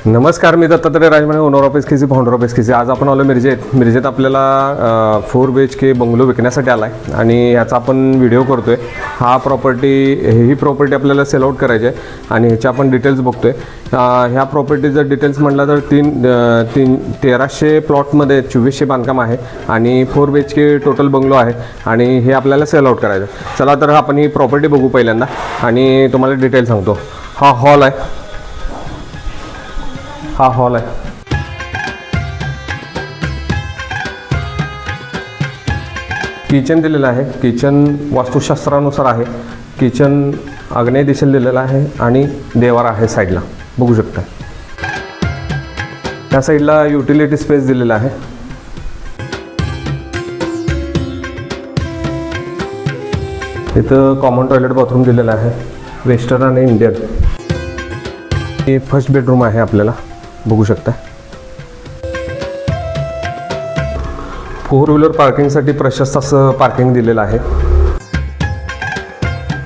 नमस्कार, मी Dattatray Rajmane, owner of SKC, founder of SKC. आज आपण आलो मिरजेत आपल्याला 4 BHK बंगलो विकण्यासाठी आला आहे आणि ह्याचा आपण व्हिडिओ करतो आहे. ही प्रॉपर्टी आपल्याला सेल आउट करायची आहे आणि ह्याचे आपण डिटेल्स बघतो आहे. ह्या प्रॉपर्टीचं डिटेल्स म्हटलं तर 1300 प्लॉटमध्ये 2400 बांधकाम आहे आणि 4 BHK टोटल बंगलो आहे आणि हे आपल्याला सेल आउट करायचं आहे. चला तर आपण ही प्रॉपर्टी बघू पहिल्यांदा आणि तुम्हाला डिटेल सांगतो. हा हॉल आहे. किचन दिलेलं आहे. किचन वास्तुशास्त्रानुसार आहे. किचन आग्नेय दिशेला दिलेलं आहे आणि देवारा आहे साईडला, बघू शकता. त्या साईडला युटिलिटी स्पेस दिलेला आहे. इथं कॉमन टॉयलेट बाथरूम दिलेलं आहे, वेस्टर्न आणि इंडियन. हे फर्स्ट बेडरूम आहे, आपल्याला बघू शकता. 4 व्हीलर पार्किंगसाठी प्रशस्त असं पार्किंग दिलेलं आहे.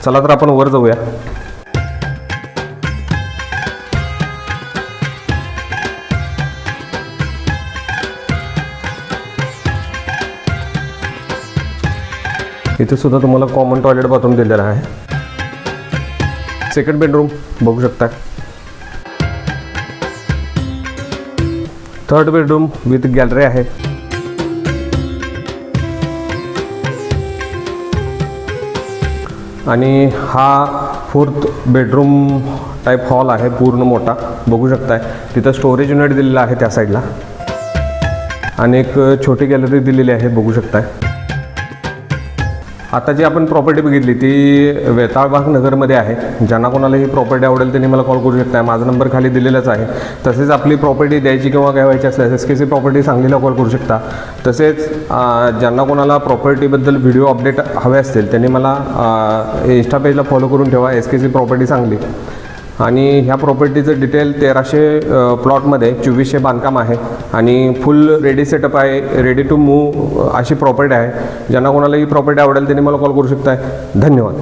चला तर आपण वर जाऊया. इथे सुद्धा तुम्हाला कॉमन टॉयलेट बाथरूम दिलेला आहे. सेकंड बेडरूम बघू शकता. थर्ड बेडरूम विथ गॅलरी आहे. आणि हा 4th बेडरूम टाईप हॉल आहे, पूर्ण मोठा, बघू शकताय. तिथं स्टोरेज युनिट दिलेलं आहे त्या साईडला आणि एक छोटी गॅलरी दिलेली आहे, बघू शकताय. आता जी आपण प्रॉपर्टी बघितली ती वेताळबाग नगरमध्ये आहे. ज्यांना कोणाला ही प्रॉपर्टी आवडेल त्यांनी मला कॉल करू शकता. माझा नंबर खाली दिलेलाच आहे. तसेच आपली प्रॉपर्टी द्यायची किंवा घ्यायची असल्यास एसकेसी प्रॉपर्टी सांगलीला कॉल करू शकता. तसेच ज्यांना कोणाला प्रॉपर्टीबद्दल व्हिडिओ अपडेट हवे असतील त्यांनी मला इंस्टा पेजला फॉलो करून ठेवा, एसकेसी प्रॉपर्टी सांगली. आणि ह्या प्रॉपर्टीचं डिटेल 1300 प्लॉटमध्ये 2400 बांधकाम आहे आणि फुल रेडी सेटअप आहे, रेडी टू मूव अशी प्रॉपर्टी आहे. ज्यांना कोणाला ही प्रॉपर्टी आवडेल त्यांनी मला कॉल करू शकता. धन्यवाद.